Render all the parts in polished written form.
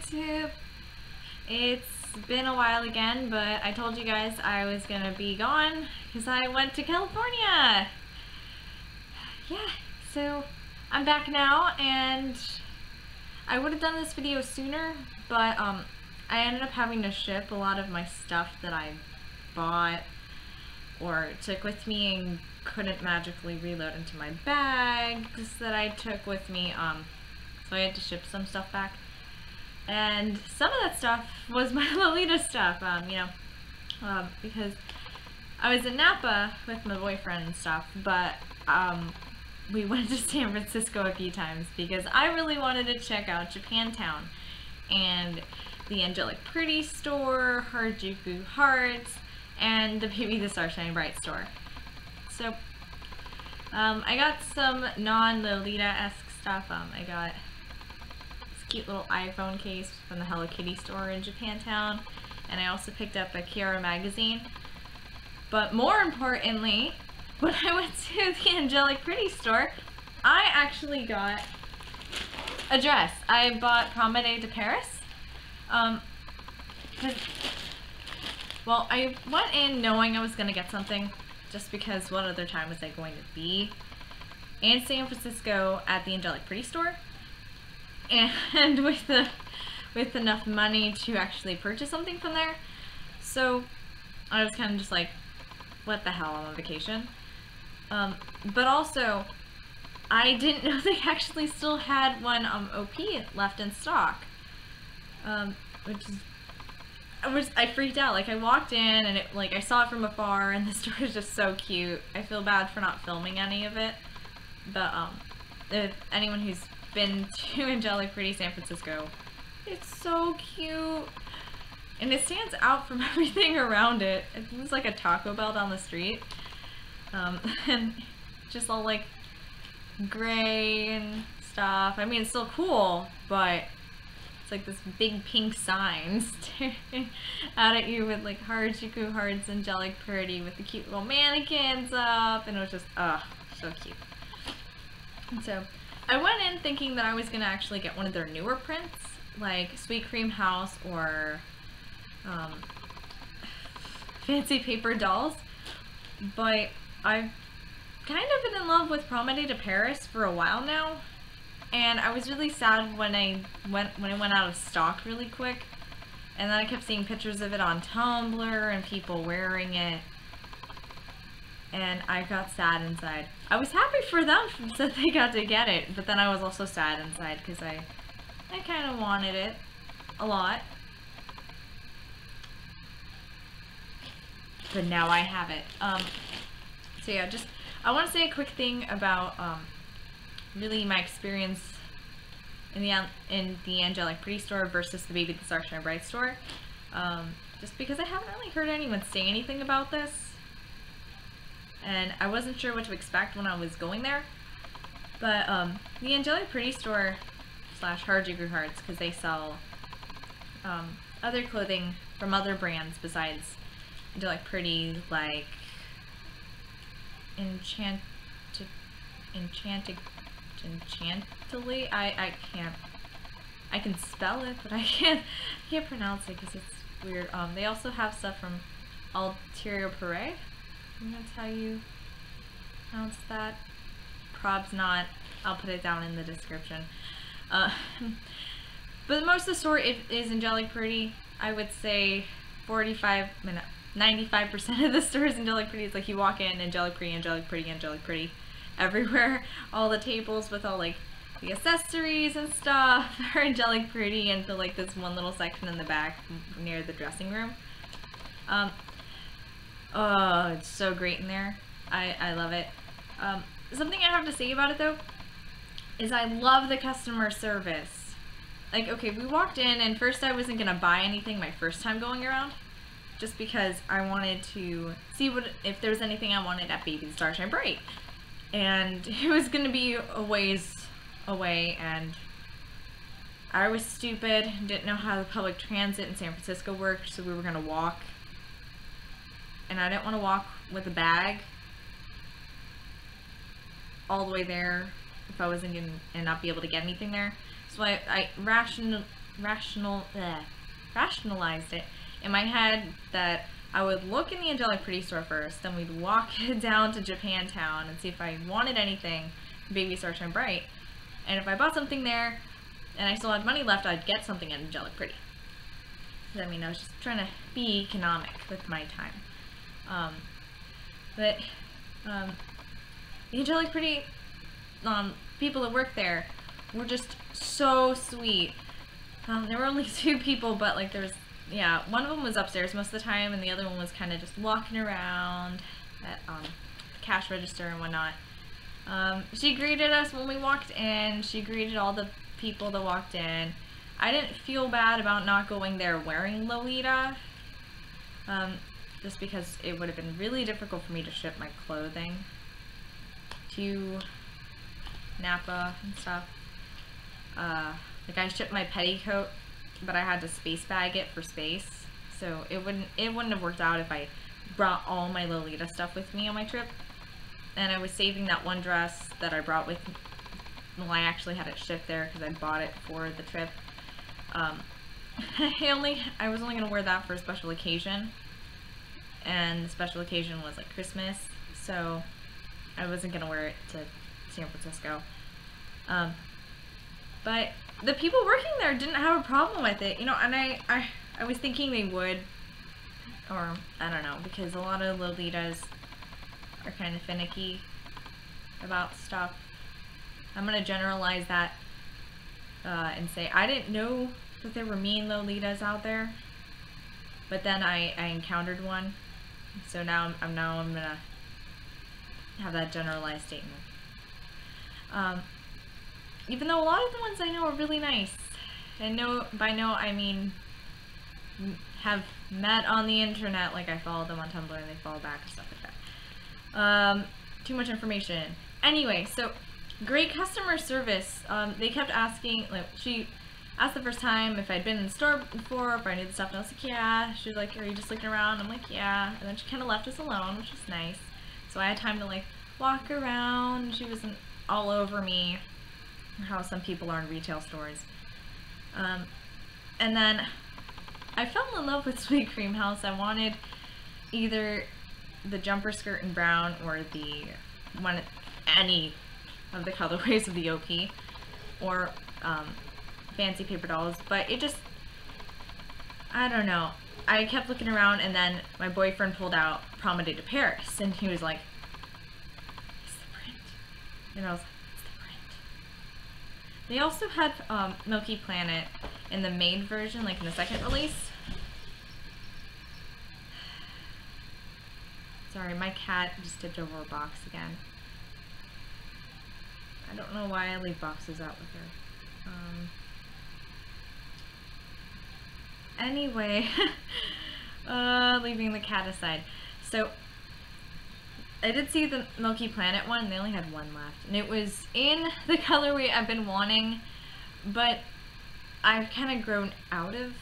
YouTube. It's been a while again, but I told you guys I was gonna be gone because I went to California. Yeah, so I'm back now, and I would have done this video sooner, but I ended up having to ship a lot of my stuff that I bought or took with me and couldn't magically reload into my bags that I took with me, so I had to ship some stuff back. And some of that stuff was my Lolita stuff, because I was in Napa with my boyfriend and stuff, but we went to San Francisco a few times because I really wanted to check out Japantown and the Angelic Pretty store, Harajuku Hearts, and the Baby the Starshine Bright store. So I got some non-Lolita-esque stuff. I got this cute little iPhone case from the Hello Kitty store in Japantown, and I also picked up a Kiara magazine. But more importantly, when I went to the Angelic Pretty store, I actually got a dress. I bought Promenade de Paris. Well, I went in knowing I was going to get something, just because what other time was I going to be in San Francisco at the Angelic Pretty store, and with enough money to actually purchase something from there. So I was kind of just like, what the hell, I'm on vacation. But also, I didn't know they actually still had one OP left in stock, I freaked out. Like, I walked in and I saw it from afar, and the store is just so cute. I feel bad for not filming any of it, but if anyone who's been to Angelic Pretty San Francisco, it's so cute, and it stands out from everything around it. It's like a Taco Bell down the street, and just all like gray and stuff. I mean, it's still cool, but it's like this big pink sign staring out at you with like Harajuku Hearts, Angelic Pretty with the cute little mannequins up, and it was just, so cute. And so I went in thinking that I was gonna actually get one of their newer prints, like Sweet Cream House or Fancy Paper Dolls, but I've kind of been in love with Promenade de Paris for a while now. And I was really sad when it went out of stock really quick, and then I kept seeing pictures of it on Tumblr and people wearing it, and I got sad inside. I was happy for them that they got to get it, but then I was also sad inside because I kind of wanted it a lot. But now I have it. So yeah, I want to say a quick thing about really my experience in the Angelic Pretty store versus the Baby the Starshine Bright store, just because I haven't really heard anyone say anything about this, and I wasn't sure what to expect when I was going there. But the Angelic Pretty store / Harajuku Hearts, because they sell other clothing from other brands besides Angelic Pretty, like Enchantilly, I can spell it, but I can't pronounce it because it's weird. They also have stuff from Ulterior Paris. That's how you pronounce that. Prob's not. I'll put it down in the description. But most of the store is Angelic Pretty. I would say 95% of the store is Angelic Pretty. It's like you walk in, Angelic Pretty, Angelic Pretty, Angelic Pretty everywhere. All the tables with all like the accessories and stuff are Angelic Pretty, into like this one little section in the back near the dressing room. Oh, it's so great in there. I love it. Something I have to say about it though is I love the customer service. Like, okay, we walked in, and first I wasn't gonna buy anything my first time going around, just because I wanted to see if there was anything I wanted at Baby the Starshine Bright. And it was gonna be a ways away, and I was stupid, didn't know how the public transit in San Francisco worked, so we were gonna walk. And I didn't want to walk with a bag all the way there if I wasn't gonna not be able to get anything there. So I rationalized it in my head that I would look in the Angelic Pretty store first, then we'd walk down to Japantown and see if I wanted anything from Baby Starshine Bright. And if I bought something there and I still had money left, I'd get something at Angelic Pretty. I mean, I was just trying to be economic with my time. The Angelic Pretty people that work there were just so sweet. There were only 2 people, but like there's, yeah, one of them was upstairs most of the time, and the other one was kind of just walking around at the cash register and whatnot. She greeted us when we walked in. She greeted all the people that walked in. I didn't feel bad about not going there wearing Lolita, just because it would have been really difficult for me to ship my clothing to Napa and stuff. Like I shipped my petticoat, but I had to space bag it for space, so it wouldn't have worked out if I brought all my Lolita stuff with me on my trip. And I was saving that one dress that I brought with me. Well, I actually had it shipped there because I bought it for the trip. I was only gonna wear that for a special occasion, and the special occasion was like Christmas, so I wasn't gonna wear it to San Francisco. But the people working there didn't have a problem with it, you know, and I was thinking they would, or I don't know, because a lot of Lolitas are kind of finicky about stuff. I'm gonna generalize that and say I didn't know that there were mean Lolitas out there, but then I encountered one, so now I'm gonna have that generalized statement. Even though a lot of the ones I know are really nice, and by know I mean have met on the internet, like I followed them on Tumblr and they follow back and stuff like that. Too much information. Anyway, so great customer service. They kept asking, like, she asked the first time if I'd been in the store before, if I knew the stuff, and I was like, yeah. She was like, are you just looking around? I'm like, yeah. And then she kind of left us alone, which was nice. So I had time to like walk around. She wasn't all over me, how some people are in retail stores. And then I fell in love with Sweet Cream House. I wanted either the jumper skirt in brown or any of the colorways of the OP, or fancy paper dolls, but it just, I don't know. I kept looking around, and then my boyfriend pulled out Promenade de Paris, and he was like, it's the print. And I was like, it's the print. They also had Milky Planet in the main version, like in the second release. Sorry, my cat just tipped over a box again. I don't know why I leave boxes out with her. Anyway, leaving the cat aside. So, I did see the Milky Planet one, and they only had one left. And it was in the colorway I've been wanting, but I've kind of grown out of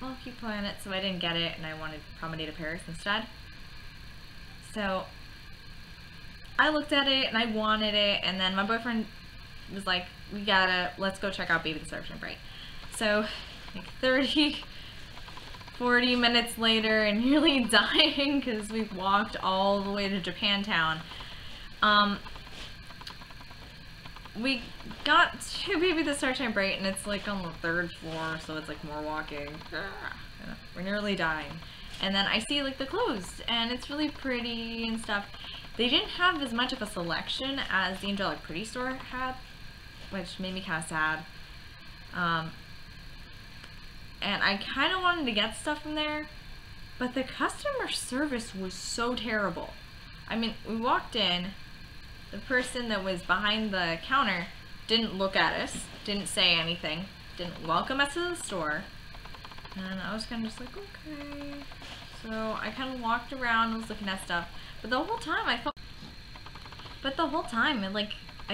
Milky Planet, so I didn't get it, and I wanted Promenade de Paris instead. So, I looked at it, and I wanted it, and then my boyfriend was like, let's go check out Baby Starshine Bright. So, like 40 minutes later, and nearly dying because we've walked all the way to Japantown, we got to Baby Starshine Bright, and it's like on the 3rd floor, so it's like more walking. We're nearly dying. And then I see like the clothes, and it's really pretty and stuff. They didn't have as much of a selection as the Angelic Pretty store had, which made me kind of sad. And I kind of wanted to get stuff from there, but the customer service was so terrible. I mean, we walked in, the person that was behind the counter didn't look at us, didn't say anything, didn't welcome us to the store, and I was kind of just like, okay. So I kind of walked around and was looking at stuff, but the whole time I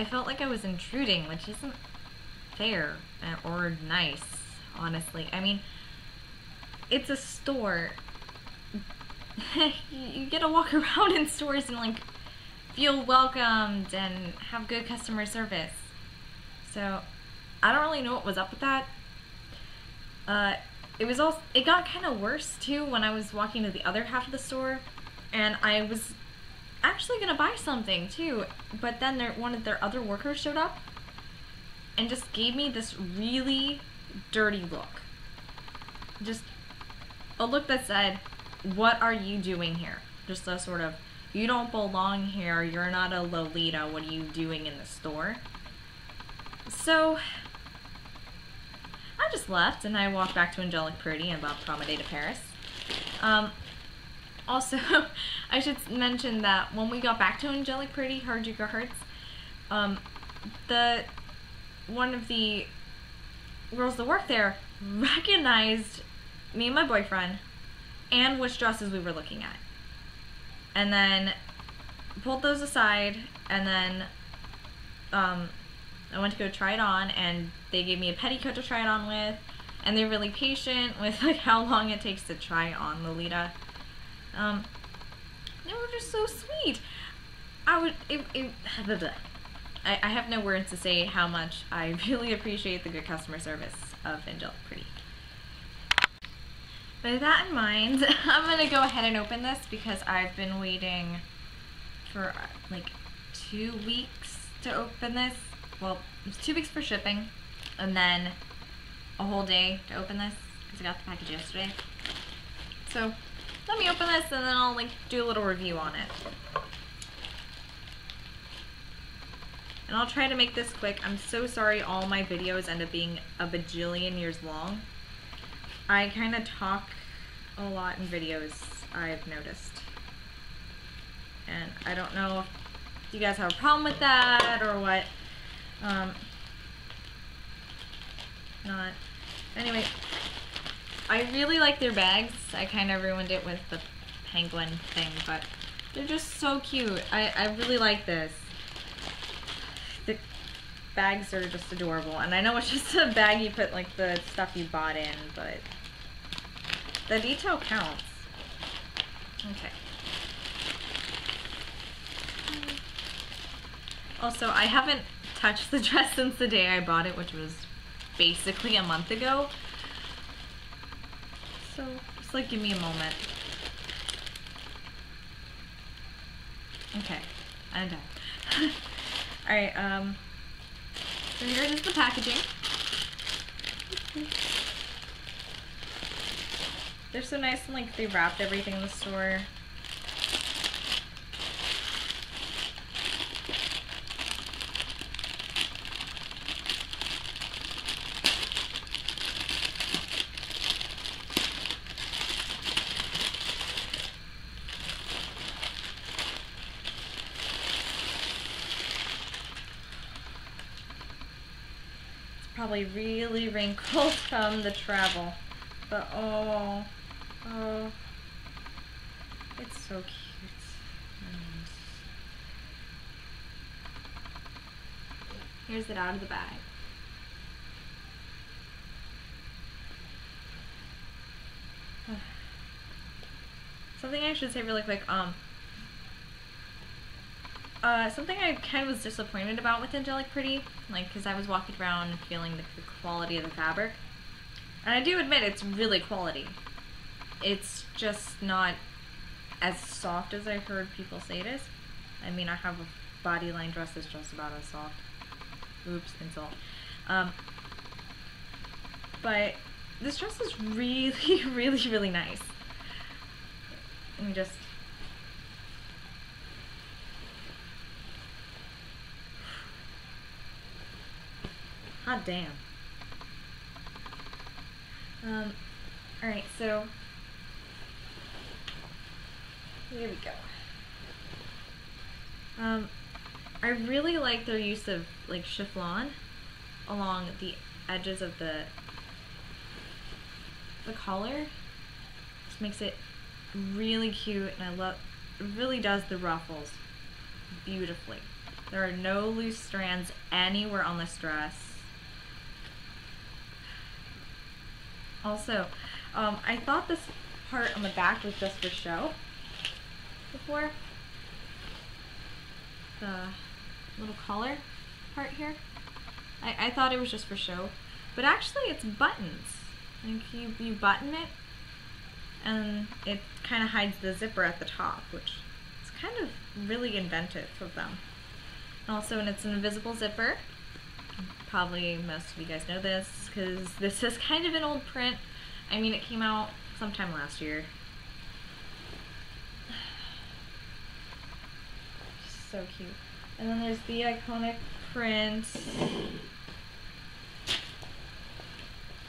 felt like I was intruding, which isn't fair or nice, honestly. I mean, it's a store. You get to walk around in stores and like feel welcomed and have good customer service. So I don't really know what was up with that. it got kind of worse too when I was walking to the other half of the store, and I was actually gonna buy something too, but then one of their other workers showed up and just gave me this really dirty look. Just a look that said, "What are you doing here?" Just a sort of, "You don't belong here, you're not a Lolita, what are you doing in the store?" So I just left and I walked back to Angelic Pretty and bought Promenade de Paris. Also, I should mention that when we got back to Angelic Pretty, Harajuku Hearts, one of the girls that worked there recognized me and my boyfriend and which dresses we were looking at. And then pulled those aside, and then I went to go try it on, and they gave me a petticoat to try it on with, and they're really patient with like how long it takes to try on Lolita. They were just so sweet. I have no words to say how much I really appreciate the good customer service of Angelic Pretty. With that in mind, I'm gonna go ahead and open this because I've been waiting for like 2 weeks to open this. Well, it was 2 weeks for shipping, and then a whole day to open this because I got the package yesterday. So let me open this and then I'll like do a little review on it. And I'll try to make this quick. I'm so sorry all my videos end up being a bajillion years long. I kind of talk a lot in videos, I've noticed. And I don't know if you guys have a problem with that or what. Not. Anyway, I really like their bags. I kind of ruined it with the penguin thing, but they're just so cute. I really like this. The bags are just adorable, and I know it's just a bag you put like the stuff you bought in, but the detail counts. Okay. Also, I haven't touched the dress since the day I bought it, which was basically a month ago. So, just like give me a moment. Okay, I'm done. Alright, so here is the packaging. They're so nice and like they wrapped everything in the store. Probably really wrinkled from the travel, but oh, it's so cute. Here's it out of the bag. Something I should say really quick, something I kind of was disappointed about with Angelic Pretty, like, because I was walking around feeling the quality of the fabric. And I do admit it's really quality. It's just not as soft as I've heard people say it is. I mean, I have a bodyline dress that's just about as soft. Oops, insult. But this dress is really, really nice. Let me just... Hot damn. Alright, so here we go. I really like their use of like chiffon along the edges of the collar. Just makes it really cute, and I love, it really does the ruffles beautifully. There are no loose strands anywhere on this dress. Also, I thought this part on the back was just for show before. The little collar part here. I thought it was just for show, but actually it's buttons. Like you button it, and it kind of hides the zipper at the top, which is kind of really inventive of them. And also, and it's an invisible zipper. Probably most of you guys know this, because this is kind of an old print. I mean, it came out sometime last year. So cute. And then there's the iconic print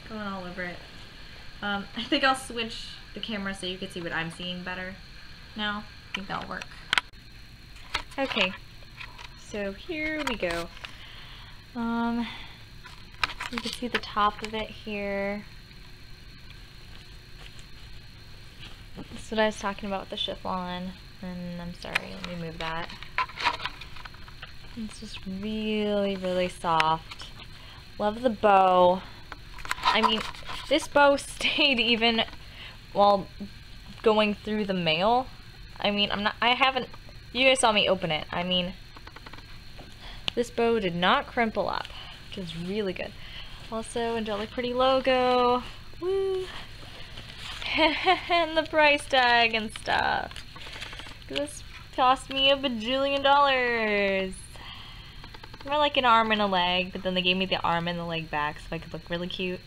going all over it. I think I'll switch the camera so you can see what I'm seeing better now. I think that'll work. Okay, so here we go. You can see the top of it here. This is what I was talking about with the chiffon, and I'm sorry, let me move that. It's just really, really soft. Love the bow. I mean, this bow stayed even while going through the mail. I mean, you guys saw me open it. I mean, this bow did not crimple up, which is really good. Also, Angelic Pretty logo. Woo! And the price tag and stuff. This cost me $1 bajillion. More like an arm and a leg, but then they gave me the arm and the leg back so I could look really cute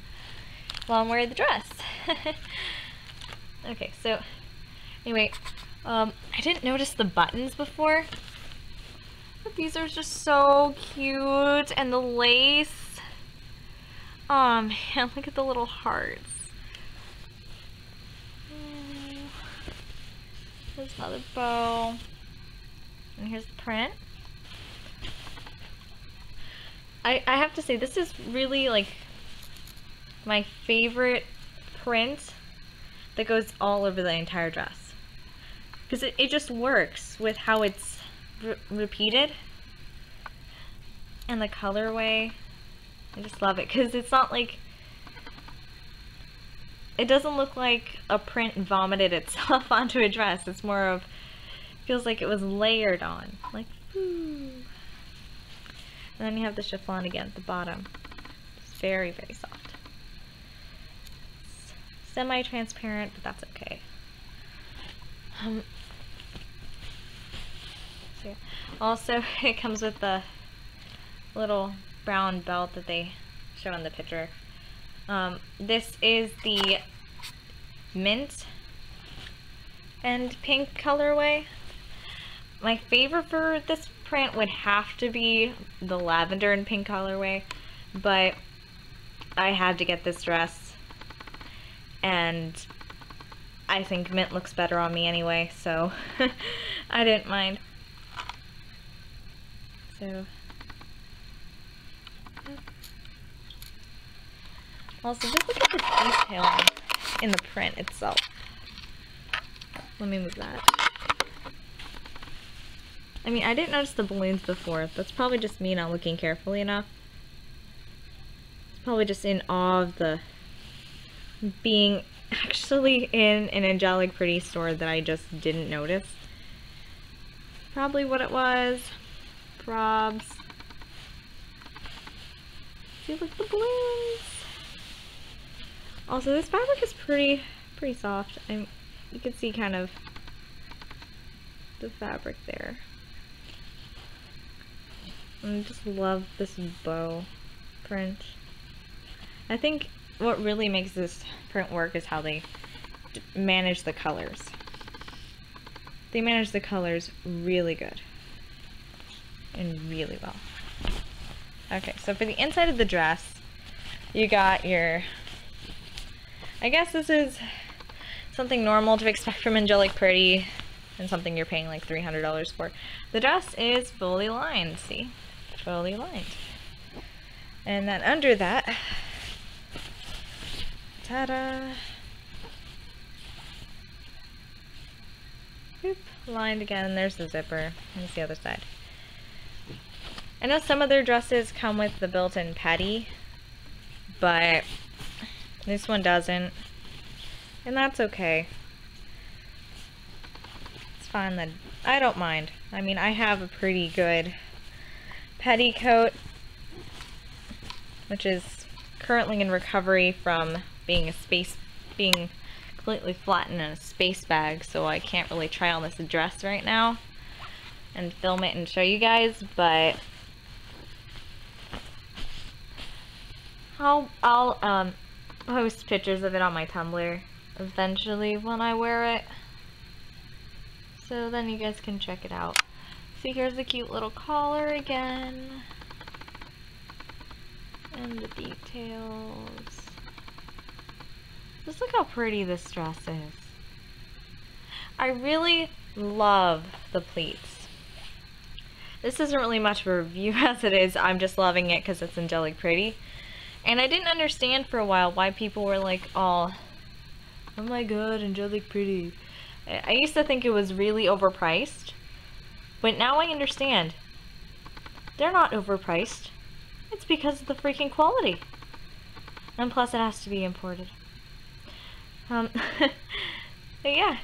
while I'm wearing the dress. Okay, so anyway, I didn't notice the buttons before, but these are just so cute, and the lace. Oh man, look at the little hearts. There's another bow, and here's the print. I have to say, this is really like my favorite print that goes all over the entire dress, because it just works with how it's repeated and the colorway. I just love it, because it's not like, it doesn't look like a print vomited itself onto a dress. It's more of, feels like it was layered on, like, ooh. And then you have the chiffon again at the bottom. It's very, very soft. It's semi-transparent, but that's okay. So yeah. Also, it comes with the little brown belt that they show in the picture. This is the mint and pink colorway. My favorite for this print would have to be the lavender and pink colorway, but I had to get this dress, and I think mint looks better on me anyway, so I didn't mind. So also, just look at the detailing in the print itself. Let me move that. I mean, I didn't notice the balloons before. That's probably just me not looking carefully enough. It's probably just in awe of the being actually in an Angelic Pretty store that I just didn't notice. Probably what it was. Probs. See, look, the balloons. Also, this fabric is pretty soft. You can see kind of the fabric there. I just love this bow print. I think what really makes this print work is how they manage the colors. They manage the colors really good and really well. Okay, so for the inside of the dress, you got your, I guess this is something normal to expect from Angelic Pretty and something you're paying like $300 for. The dress is fully lined, see? Fully lined. And then under that, ta-da! Oop, lined again, and there's the zipper. Here's the other side. I know some of their dresses come with the built-in petty, but this one doesn't, and that's okay. It's fine then. I don't mind. I mean, I have a pretty good petticoat, which is currently in recovery from being completely flattened in a space bag, so I can't really try on this dress right now and film it and show you guys, but I'll post pictures of it on my Tumblr eventually when I wear it, so then you guys can check it out. See, here's the cute little collar again, and the details. Just look how pretty this dress is. I really love the pleats. This isn't really much of a review as it is, I'm just loving it because it's Angelic pretty. And I didn't understand for a while why people were like, oh my god, Angelic pretty. I used to think it was really overpriced, but now I understand. They're not overpriced. It's because of the freaking quality. And plus it has to be imported. But yeah,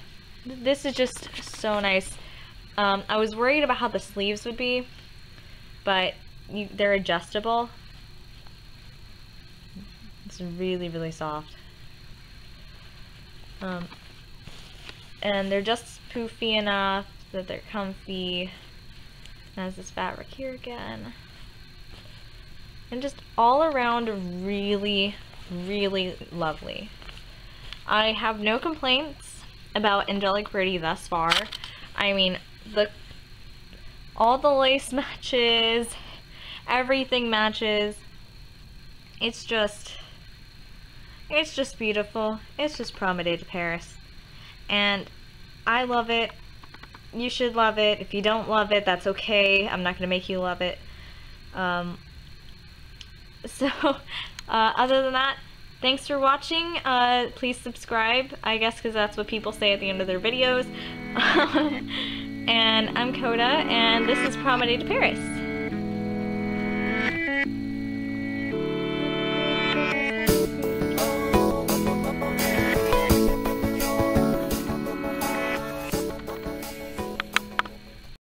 this is just so nice. I was worried about how the sleeves would be, but they're adjustable. It's really, really soft. And they're just poofy enough that they're comfy. And has this fabric here again. And just all around really, really lovely. I have no complaints about Angelic pretty thus far. I mean, all the lace matches, everything matches. It's just beautiful. It's just Promenade de Paris. And I love it. You should love it. If you don't love it, that's okay. I'm not going to make you love it. Other than that, thanks for watching. Please subscribe, I guess, because that's what people say at the end of their videos. And I'm Coda, and this is Promenade de Paris.